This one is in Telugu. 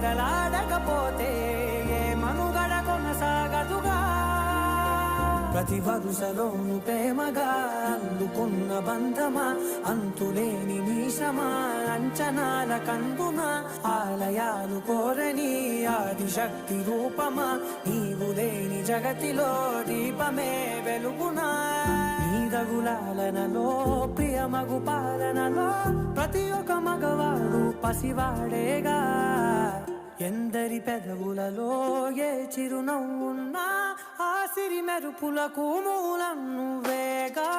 బదలాడకపోతే ఏ మనుగడ కొనసాగదుగా ప్రతి వరుసలోను ప్రేమగా అందుకున్న బంధమా అంతులేని నీశమా అంచనాల కందున ఆలయాలు కోరని ఆదిశక్తి రూపమా నీవు లేని జగతిలో దీపమే వెలుగునా నీదగులాలనలో ప్రియమగు పాలనలో ప్రతి ఒక్క మగవాడు పసివాడేగా ఎందరి పెదవులలో ఏ చిరునవ్వున్నా ఆ సిరి మెరుపులకు మూలం నువ్వేగా